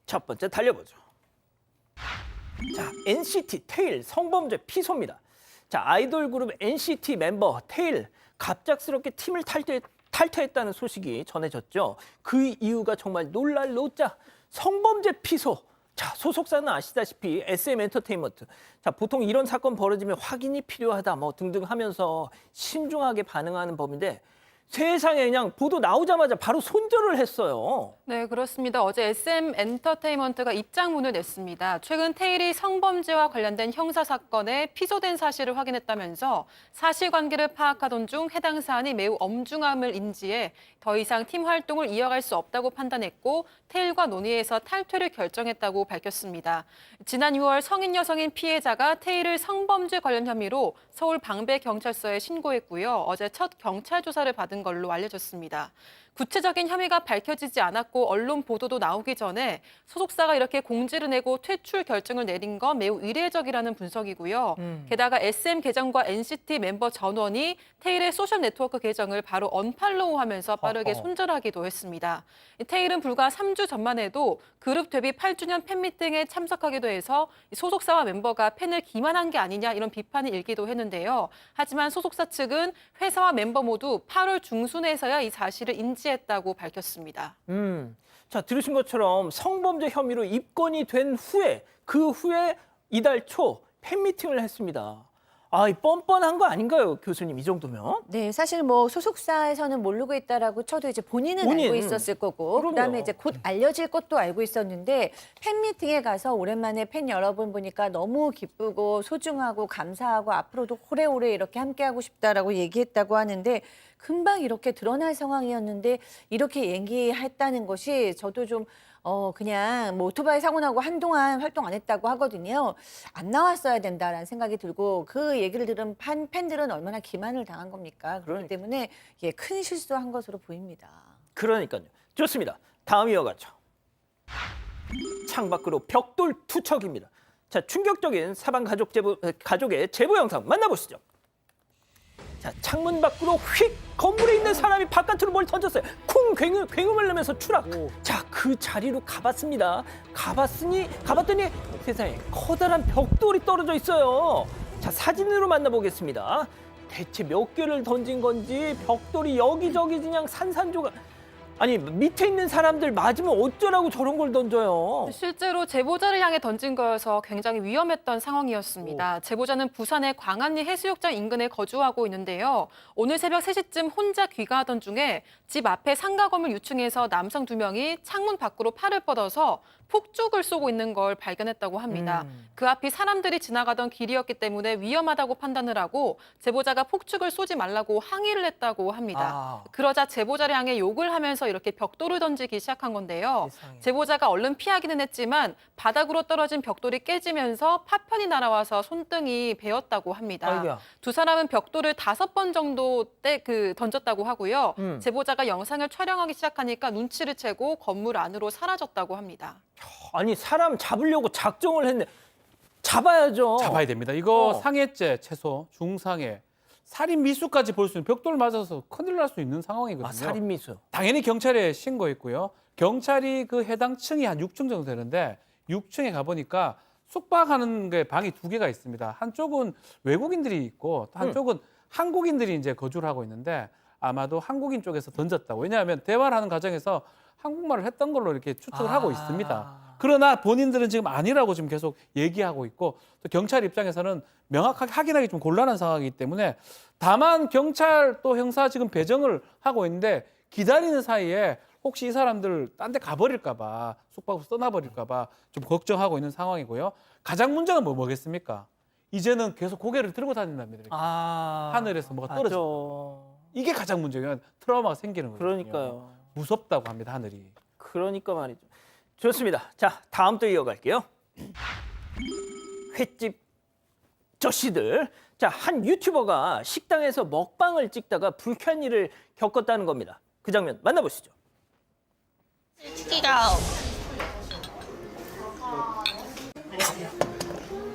첫 번째 달려보죠. 자, NCT 테일 성범죄 피소입니다. 자, 아이돌 그룹 NCT 멤버 테일 갑작스럽게 팀을 탈퇴했다는 소식이 전해졌죠. 그 이유가 정말 놀랄 노자 성범죄 피소. 자, 소속사는 아시다시피 SM 엔터테인먼트. 자, 보통 이런 사건 벌어지면 확인이 필요하다 뭐 등등 하면서 신중하게 반응하는 법인데 세상에 그냥 보도 나오자마자 바로 손절을 했어요. 네, 그렇습니다. 어제 SM 엔터테인먼트가 입장문을 냈습니다. 최근 테일이 성범죄와 관련된 형사 사건에 피소된 사실을 확인했다면서 사실관계를 파악하던 중 해당 사안이 매우 엄중함을 인지해 더 이상 팀 활동을 이어갈 수 없다고 판단했고 테일과 논의해서 탈퇴를 결정했다고 밝혔습니다. 지난 6월 성인 여성인 피해자가 테일을 성범죄 관련 혐의로 서울 방배경찰서에 신고했고요. 어제 첫 경찰 조사를 받은 걸로 알려졌습니다. 구체적인 혐의가 밝혀지지 않았고 언론 보도도 나오기 전에 소속사가 이렇게 공지를 내고 퇴출 결정을 내린 건 매우 이례적이라는 분석이고요. 게다가 SM 계정과 NCT mem버 전원이 테일의 소셜 네트워크 계정을 바로 언팔로우하면서 빠르게 손절하기도 했습니다. 테일은 불과 3주 전만 해도 그룹 데뷔 8주년 팬미팅에 참석하기도 해서 소속사와 멤버가 팬을 기만한 게 아니냐 이런 비판이 일기도 했는데요. 하지만 소속사 측은 회사와 멤버 모두 8월 중순에서야 이 사실을 인지했다고 밝혔습니다. 자, 들으신 것처럼 성범죄 혐의로 입건이 된 후에 그 후에 이달 초 팬미팅을 했습니다. 아, 뻔뻔한 거 아닌가요, 교수님? 이 정도면? 네, 사실 뭐 소속사에서는 모르고 있다라고 쳐도 이제 본인은 알고 있었을 거고, 그럼요. 그다음에 이제 곧 알려질 것도 알고 있었는데 팬미팅에 가서 오랜만에 팬 여러분 보니까 너무 기쁘고 소중하고 감사하고 앞으로도 오래오래 이렇게 함께하고 싶다라고 얘기했다고 하는데 금방 이렇게 드러날 상황이었는데 이렇게 얘기했다는 것이 저도 좀 그냥 뭐 오토바이 사고 나고 한동안 활동 안 했다고 하거든요. 안 나왔어야 된다라는 생각이 들고 그 얘기를 들은 팬들은 얼마나 기만을 당한 겁니까? 그렇기 때문에 예, 큰 실수한 것으로 보입니다. 그러니까요. 좋습니다. 다음 이어가죠. 창밖으로 벽돌 투척입니다. 자, 충격적인 사방 가족의 제보 영상 만나보시죠. 자, 창문 밖으로 휙 건물에 있는 사람이 바깥으로 뭘 던졌어요. 쿵 굉음을 내면서 추락. 자, 그 자리로 가봤습니다. 가봤더니 세상에 커다란 벽돌이 떨어져 있어요. 자, 사진으로 만나보겠습니다. 대체 몇 개를 던진 건지 벽돌이 여기저기 그냥 산산조각. 아니, 밑에 있는 사람들 맞으면 어쩌라고 저런 걸 던져요. 실제로 제보자를 향해 던진 거여서 굉장히 위험했던 상황이었습니다. 제보자는 부산의 광안리 해수욕장 인근에 거주하고 있는데요. 오늘 새벽 3시쯤 혼자 귀가하던 중에 집 앞에 상가 건물 유층에서 남성 2명이 창문 밖으로 팔을 뻗어서 폭죽을 쏘고 있는 걸 발견했다고 합니다. 그 앞이 사람들이 지나가던 길이었기 때문에 위험하다고 판단을 하고 제보자가 폭죽을 쏘지 말라고 항의를 했다고 합니다. 그러자 제보자를 향해 욕을 하면서 이렇게 벽돌을 던지기 시작한 건데요. 세상에. 제보자가 얼른 피하기는 했지만 바닥으로 떨어진 벽돌이 깨지면서 파편이 날아와서 손등이 베었다고 합니다. 아이고야. 두 사람은 벽돌을 5번 정도 던졌다고 하고요. 제보자가 영상을 촬영하기 시작하니까 눈치를 채고 건물 안으로 사라졌다고 합니다. 아니, 사람 잡으려고 작정을 했네. 잡아야죠. 잡아야 됩니다. 이거 상해죄 최소, 중상해, 살인 미수까지 볼 수 있는 벽돌 맞아서 큰일 날 수 있는 상황이거든요. 아, 살인미수. 당연히 경찰에 신고했고요. 경찰이 그 해당 층이 한 6층 정도 되는데 6층에 가보니까 숙박하는 게 방이 2개가 있습니다. 한쪽은 외국인들이 있고 또 한쪽은 한국인들이 이제 거주를 하고 있는데 아마도 한국인 쪽에서 던졌다고. 왜냐하면 대화를 하는 과정에서 한국말을 했던 걸로 이렇게 추측을 하고 있습니다. 그러나 본인들은 지금 아니라고 지금 계속 얘기하고 있고 또 경찰 입장에서는 명확하게 확인하기 좀 곤란한 상황이기 때문에 다만 경찰 또 형사 지금 배정을 하고 있는데 기다리는 사이에 혹시 이 사람들 딴 데 가버릴까 봐 숙박을 떠나버릴까 봐 좀 걱정하고 있는 상황이고요. 가장 문제가 뭐겠습니까? 이제는 계속 고개를 들고 다닌답니다. 이렇게. 하늘에서 뭐가 떨어져. 이게 가장 문제예요. 트라우마가 생기는 거예요. 그러니까요. 무섭다고 합니다, 하늘이. 그러니까 말이죠. 좋습니다. 자, 다음 또 이어갈게요. 횟집 저씨들. 자, 한 유튜버가 식당에서 먹방을 찍다가 불쾌한 일을 겪었다는 겁니다. 그 장면 만나보시죠. 치기가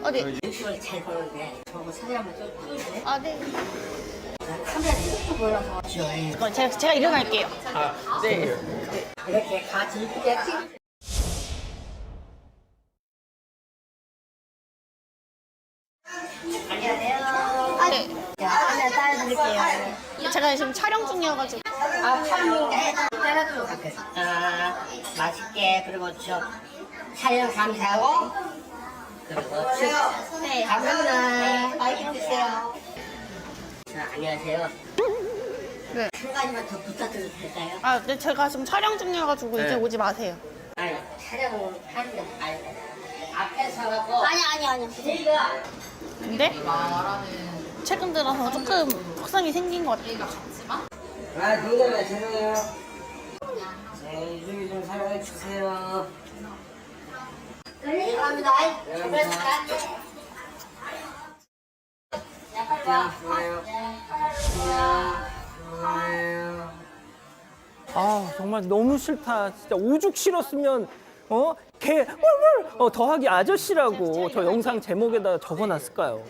어디? 유튜브를 잘 보는데 저거 사진 한번 찍어줄래? 아, 네. 카메라 쭉 보여서 그럼 제가 일어날게요. 이렇게 같이 이쁘게 찍 안녕하세요. 네. 하나 따라드릴게요. 제가 지금 촬영 중이어가지고. 따라도 맛있게 그리고 저 촬영 감사하고 그리고 네. 감사합니다. 많이 드세요. 자, 안녕하세요. 네. 한 가지만 더 부탁드려도 될까요? 아, 네, 제가 지금 촬영 중이어가지고 이제 오지 마세요. 아니 촬영을 하는데 아니 앞에서 하고 아니. 제가 근데 최근 들어서 조금 확산이 생긴 것 같아요. 아 그거는 죄송해요. 네, 이중이 좀 사용해 주세요. 감사합니다. 아 정말 너무 싫다. 진짜 오죽 싫었으면 개 더하기 아저씨라고 저 영상 제목에다 적어놨을까요?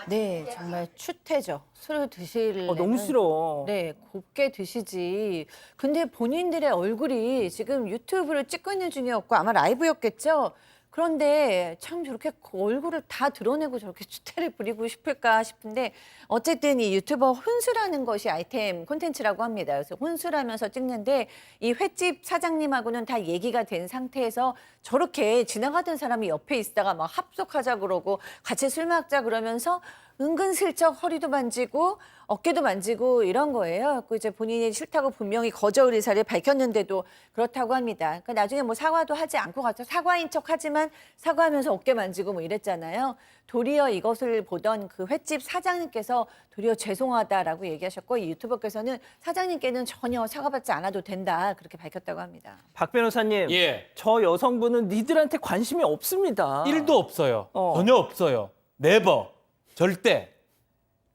네, 정말 추태죠. 술을 드시려면 너무 싫어. 네, 곱게 드시지. 근데 본인들의 얼굴이 지금 유튜브를 찍고 있는 중이었고 아마 라이브였겠죠. 그런데 참 저렇게 얼굴을 다 드러내고 저렇게 추태를 부리고 싶을까 싶은데 어쨌든 이 유튜버 혼수라는 것이 아이템 콘텐츠라고 합니다. 그래서 혼수라면서 찍는데 이 횟집 사장님하고는 다 얘기가 된 상태에서 저렇게 지나가던 사람이 옆에 있다가 막 합석하자 그러고 같이 술 먹자 그러면서 은근슬쩍 허리도 만지고 어깨도 만지고 이런 거예요. 그 이제 본인이 싫다고 분명히 거절 의사를 밝혔는데도 그렇다고 합니다. 그러니까 나중에 뭐 사과도 하지 않고 가서 사과인 척하지만 사과하면서 어깨 만지고 뭐 이랬잖아요. 도리어 이것을 보던 그 횟집 사장님께서 도리어 죄송하다라고 얘기하셨고 이 유튜버께서는 사장님께는 전혀 사과받지 않아도 된다 그렇게 밝혔다고 합니다. 박 변호사님, 예. 저 여성분은 니들한테 관심이 없습니다. 1도 없어요. 전혀 없어요. 네버. 절대.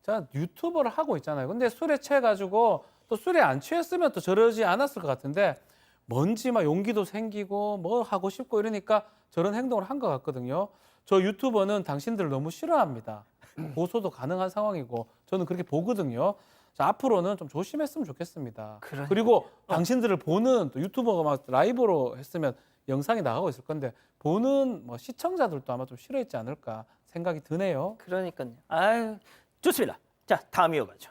자, 유튜버를 하고 있잖아요. 근데 술에 취해가지고 또 술에 안 취했으면 또 저러지 않았을 것 같은데 뭔지 막 용기도 생기고 뭐 하고 싶고 이러니까 저런 행동을 한 것 같거든요. 저 유튜버는 당신들을 너무 싫어합니다. 고소도 가능한 상황이고 저는 그렇게 보거든요. 자, 앞으로는 좀 조심했으면 좋겠습니다. 그리고 당신들을 보는 또 유튜버가 막 라이브로 했으면 영상이 나가고 있을 건데 보는 뭐 시청자들도 아마 좀 싫어했지 않을까 생각이 드네요. 그러니까요. 아유, 좋습니다. 자, 다음 이어가죠.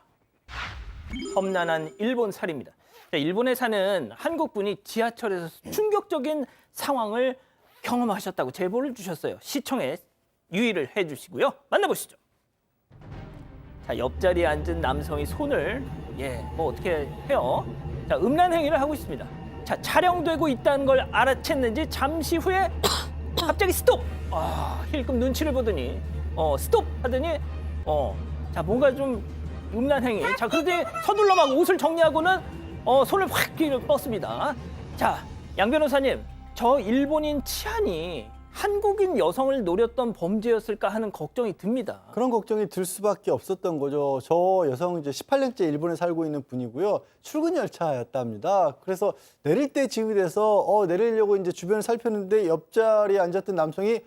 험난한 일본 살입니다. 자, 일본에 사는 한국 분이 지하철에서 충격적인 상황을 경험하셨다고 제보를 주셨어요. 시청에 유의를 해주시고요. 만나보시죠. 자, 옆자리에 앉은 남성이 손을 뭐 어떻게 해요? 자, 음란 행위를 하고 있습니다. 자, 촬영되고 있다는 걸 알아챘는지 잠시 후에 갑자기 스톱! 힐끔 눈치를 보더니 스톱! 하더니 자, 뭔가 좀 음란 행위. 자, 그런데 서둘러 막 옷을 정리하고는 손을 확 뻗습니다. 자, 양 변호사님, 저 일본인 치안이 한국인 여성을 노렸던 범죄였을까 하는 걱정이 듭니다. 그런 걱정이 들 수밖에 없었던 거죠. 저 여성 이제 18년째 일본에 살고 있는 분이고요. 출근 열차였답니다. 그래서 내릴 때 지급이 돼서 내리려고 이제 주변을 살폈는데 옆자리에 앉았던 남성이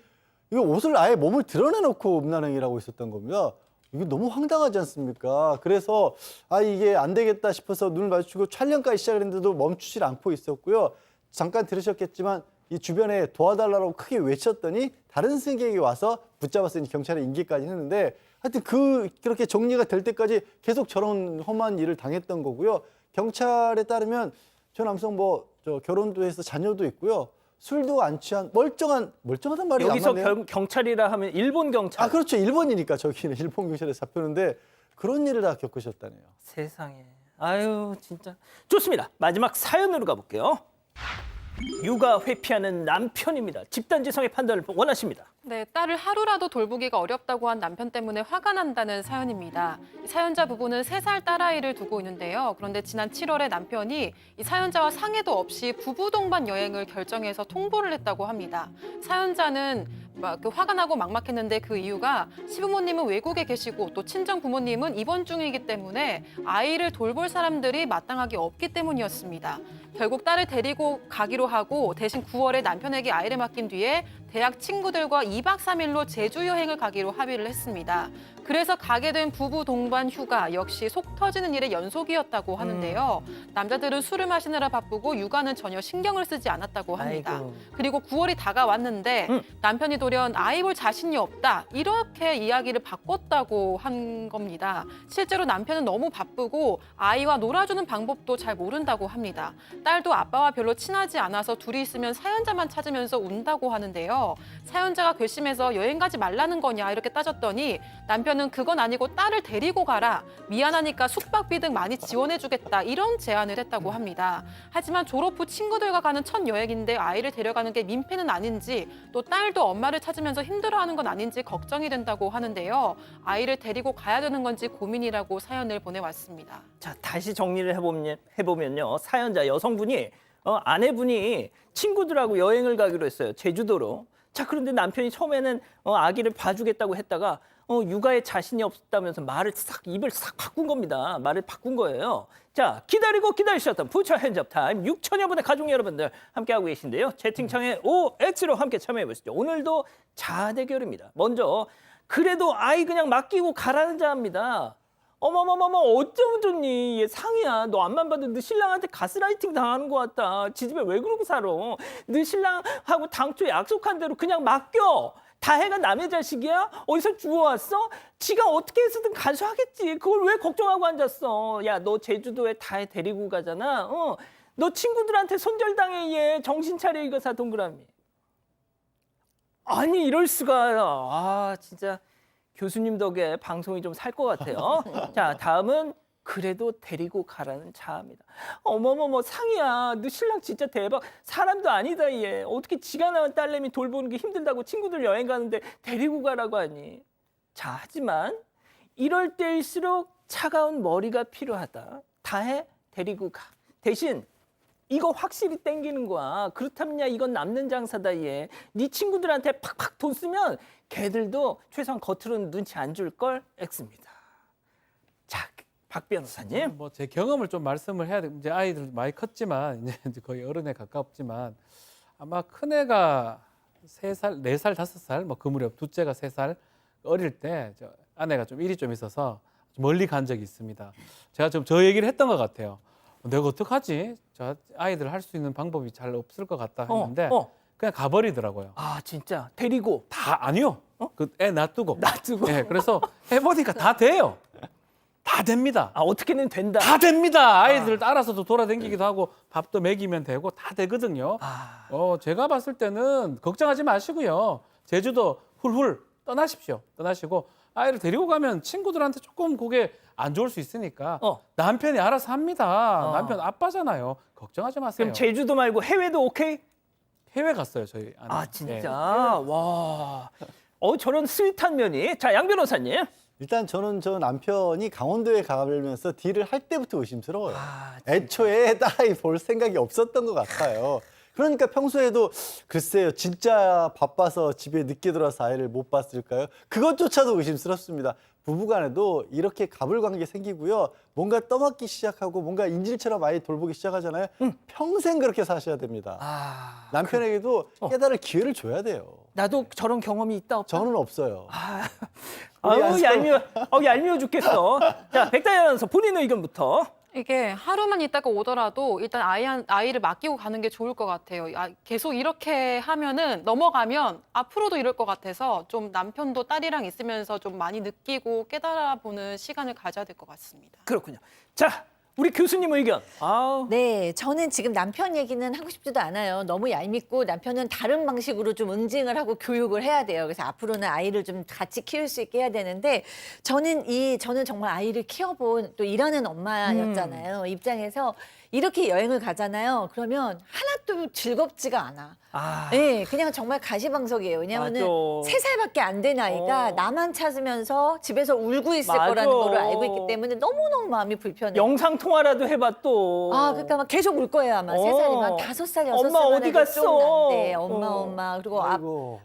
이거 옷을 아예 몸을 드러내놓고 음란행위라고 있었던 겁니다. 이게 너무 황당하지 않습니까? 그래서 이게 안 되겠다 싶어서 눈을 마주치고 촬영까지 시작을 했는데도 멈추질 않고 있었고요. 잠깐 들으셨겠지만 이 주변에 도와달라고 크게 외쳤더니 다른 승객이 와서 붙잡아서 경찰에 인계까지 했는데 하여튼 그렇게 정리가 될 때까지 계속 저런 험한 일을 당했던 거고요. 경찰에 따르면 저 남성 저 결혼도 해서 자녀도 있고요. 술도 안 취한 멀쩡하단 말이 안 여기서 맞네요. 경찰이라 하면 일본 경찰. 그렇죠. 일본이니까 저기는 일본 경찰에 잡혔는데 그런 일을 다 겪으셨다네요. 세상에. 아유, 진짜. 좋습니다. 마지막 사연으로 가볼게요. 육아 회피하는 남편입니다. 집단지성의 판단을 원하십니다. 네, 딸을 하루라도 돌보기가 어렵다고 한 남편 때문에 화가 난다는 사연입니다. 이 사연자 부부는 3살 딸아이를 두고 있는데요. 그런데 지난 7월에 남편이 이 사연자와 상의도 없이 부부 동반 여행을 결정해서 통보를 했다고 합니다. 사연자는 화가 나고 막막했는데 그 이유가 시부모님은 외국에 계시고 또 친정 부모님은 입원 중이기 때문에 아이를 돌볼 사람들이 마땅하게 없기 때문이었습니다. 결국 딸을 데리고 가기로 하고 대신 9월에 남편에게 아이를 맡긴 뒤에 대학 친구들과 2박 3일로 제주 여행을 가기로 합의를 했습니다. 그래서 가게 된 부부 동반 휴가 역시 속 터지는 일의 연속이었다고 하는데요. 남자들은 술을 마시느라 바쁘고 육아는 전혀 신경을 쓰지 않았다고 합니다. 아이고. 그리고 9월이 다가왔는데 남편이 돌연 아이 볼 자신이 없다 이렇게 이야기를 바꿨다고 한 겁니다. 실제로 남편은 너무 바쁘고 아이와 놀아주는 방법도 잘 모른다고 합니다. 딸도 아빠와 별로 친하지 않아서 둘이 있으면 사연자만 찾으면서 운다고 하는데요. 사연자가 괘씸해서 여행 가지 말라는 거냐 이렇게 따졌더니 남편은 그건 아니고 딸을 데리고 가라. 미안하니까 숙박비 등 많이 지원해주겠다. 이런 제안을 했다고 합니다. 하지만 졸업 후 친구들과 가는 첫 여행인데 아이를 데려가는 게 민폐는 아닌지 또 딸도 엄마를 찾으면서 힘들어하는 건 아닌지 걱정이 된다고 하는데요. 아이를 데리고 가야 되는 건지 고민이라고 사연을 보내왔습니다. 자, 다시 정리를 해보면요. 사연자 여성분이 아내분이 친구들하고 여행을 가기로 했어요. 제주도로. 자, 그런데 남편이 처음에는 아기를 봐주겠다고 했다가 육아에 자신이 없다면서 입을 싹 바꾼 겁니다. 말을 바꾼 거예요. 자, 기다리셨던 부처 핸즈업 타임 6천여 분의 가족 여러분들 함께하고 계신데요. 채팅창에 OX로 함께 참여해 보시죠. 오늘도 자아 대결입니다. 먼저 그래도 아이 그냥 맡기고 가라는 자입니다. 어머머머머 어쩌면 좋니? 얘 상이야. 너 앞만 봐도 너 신랑한테 가스라이팅 당하는 것 같다. 지집에 왜 그러고 살아? 너 신랑하고 당초 약속한 대로 그냥 맡겨. 다혜가 남의 자식이야? 어디서 주워왔어? 지가 어떻게 해서든 가수하겠지. 그걸 왜 걱정하고 앉았어? 야, 너 제주도에 다혜 데리고 가잖아. 너 친구들한테 손절당해 얘. 정신 차려 이거사 동그라미. 아니 이럴 수가. 아 진짜 교수님 덕에 방송이 좀 살 것 같아요. 자, 다음은 그래도 데리고 가라는 자아입니다. 어머머머 상이야. 너 신랑 진짜 대박. 사람도 아니다 얘. 어떻게 지가 낳은 딸내미 돌보는 게 힘들다고 친구들 여행 가는데 데리고 가라고 하니. 자, 하지만 이럴 때일수록 차가운 머리가 필요하다. 다해 데리고 가. 대신 이거 확실히 땡기는 거야. 그렇다면 야 이건 남는 장사다 얘. 네 친구들한테 팍팍 돈 쓰면 걔들도 최소한 겉으로는 눈치 안 줄 걸. X입니다. 자, 박 변호사님. 뭐 제 경험을 좀 말씀을 해야 돼. 이제 아이들 많이 컸지만 이제 거의 어른에 가깝지만 아마 큰 애가 3살, 4살, 5살 뭐 그 무렵 둘째가 3살 어릴 때 저 아내가 좀 일이 좀 있어서 멀리 간 적이 있습니다. 제가 좀 저 얘기를 했던 것 같아요. 내가 어떡하지? 저 아이들 할 수 있는 방법이 잘 없을 것 같다 했는데 그냥 가버리더라고요. 아 진짜 데리고 다 아니요. 그 애 놔두고. 놔두고. 네, 그래서 해보니까 다 돼요. 다 됩니다. 아 어떻게는 된다. 다 됩니다. 아이들 따라서도 돌아다니기도 하고 밥도 먹이면 되고 다 되거든요. 아. 제가 봤을 때는 걱정하지 마시고요. 제주도 훌훌 떠나십시오. 떠나시고 아이를 데리고 가면 친구들한테 조금 그게 안 좋을 수 있으니까 남편이 알아서 합니다. 남편 아빠잖아요. 걱정하지 마세요. 그럼 제주도 말고 해외도 오케이? 해외 갔어요, 저희 아내. 아 진짜. 네. 와. 저런 스윗한 면이. 자, 양 변호사님. 일단 저는 저 남편이 강원도에 가면서 딜을 할 때부터 의심스러워요. 아, 애초에 딸아이 볼 생각이 없었던 것 같아요. 그러니까 평소에도 글쎄요, 진짜 바빠서 집에 늦게 들어와서 아이를 못 봤을까요? 그것조차도 의심스럽습니다. 부부간에도 이렇게 가불관계 생기고요. 뭔가 떠맡기 시작하고 뭔가 인질처럼 아이 돌보기 시작하잖아요. 평생 그렇게 사셔야 됩니다. 아. 남편에게도 깨달을 기회를 줘야 돼요. 나도 저런 경험이 있다 없다. 저는 없어요. 아유 얄미워 죽겠어. 자, 백다희 아나운서 본인 의견부터. 이게 하루만 있다가 오더라도 일단 아이를 맡기고 가는 게 좋을 것 같아요. 계속 이렇게 하면은 넘어가면 앞으로도 이럴 것 같아서 좀 남편도 딸이랑 있으면서 좀 많이 느끼고 깨달아보는 시간을 가져야 될 것 같습니다. 그렇군요. 자, 우리 교수님 의견. 아우. 네, 저는 지금 남편 얘기는 하고 싶지도 않아요. 너무 얄밉고 남편은 다른 방식으로 좀 응징을 하고 교육을 해야 돼요. 그래서 앞으로는 아이를 좀 같이 키울 수 있게 해야 되는데 저는 정말 아이를 키워본 또 일하는 엄마였잖아요. 입장에서 이렇게 여행을 가잖아요. 그러면 하나도 즐겁지가 않아. 아. 네, 그냥 정말 가시방석이에요. 왜냐하면 맞아. 3살밖에 안 된 아이가 나만 찾으면서 집에서 울고 있을 맞아. 거라는 걸 알고 있기 때문에 너무너무 마음이 불편해요. 영상 통화라도 해봐 또. 그러니까 막 계속 울 거예요 아마. 3살이면 5살, 6살. 엄마 어디 갔어? 엄마. 그리고 아이고.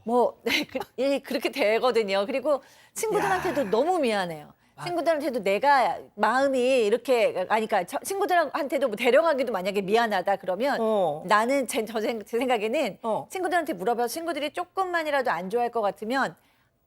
그렇게 되거든요. 그리고 친구들한테도 너무 미안해요. 친구들한테도 내가 마음이 이렇게 그러니까 친구들한테도 뭐 데려가기도 만약에 미안하다 그러면 나는 제 생각에는 친구들한테 물어봐서 친구들이 조금만이라도 안 좋아할 것 같으면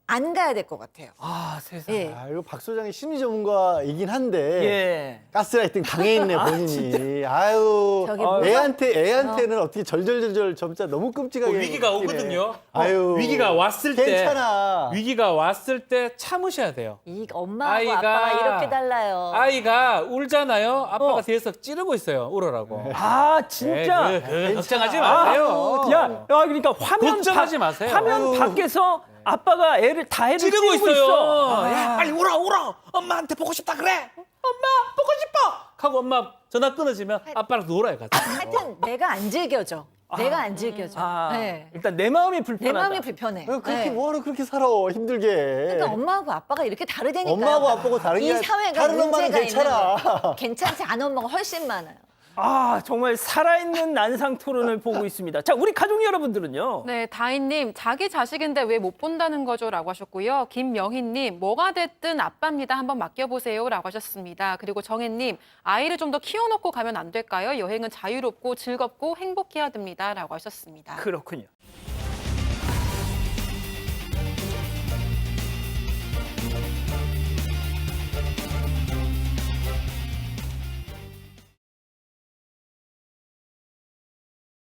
안 가야 될 것 같아요. 아, 세상에. 예. 아, 이거 박 소장이 심리 전문가이긴 한데 예. 가스라이팅 당해있네 본인이. 아유, 저기 뭐야? 애한테는 어떻게 절절절절 진짜 너무 끔찍하게. 위기가 웃기네. 오거든요. 아유, 위기가 왔을 때 괜찮아. 위기가 왔을 때 참으셔야 돼요. 이 엄마하고 아빠가 이렇게 달라요. 아이가 울잖아요. 아빠가 어. 뒤에서 찌르고 있어요. 울으라고. 아, 진짜. 걱정하지 마세요. 야, 그러니까 걱정하지 마세요. 화면 밖에서 아빠가 애를 찌르고 있어. 야, 빨리 울어. 엄마한테 보고 싶다 그래. 엄마 보고 싶어. 하고 엄마 전화 끊어지면 아빠랑 놀아요 같이. 하여튼 내가 안 즐겨져. 내가 안 즐겨져. 네. 일단 내 마음이 내 불편하다. 마음이 불편해. 그렇게 네. 뭐하러 그렇게 살아 힘들게. 그러니까 엄마하고 아빠가 이렇게 다르다니까. 엄마하고 아빠하고 다른 게 이 사회가 다른 엄마는 문제가 괜찮아. 있는 거예요. 괜찮지 않은 엄마가 훨씬 많아요. 아, 정말 살아있는 난상 토론을 보고 있습니다. 자, 우리 가족 여러분들은요. 네, 다인님, 자기 자식인데 왜 못 본다는 거죠? 라고 하셨고요. 김명희님, 뭐가 됐든 아빠입니다. 한번 맡겨보세요. 라고 하셨습니다. 그리고 정혜님, 아이를 좀 더 키워놓고 가면 안 될까요? 여행은 자유롭고 즐겁고 행복해야 됩니다. 라고 하셨습니다. 그렇군요.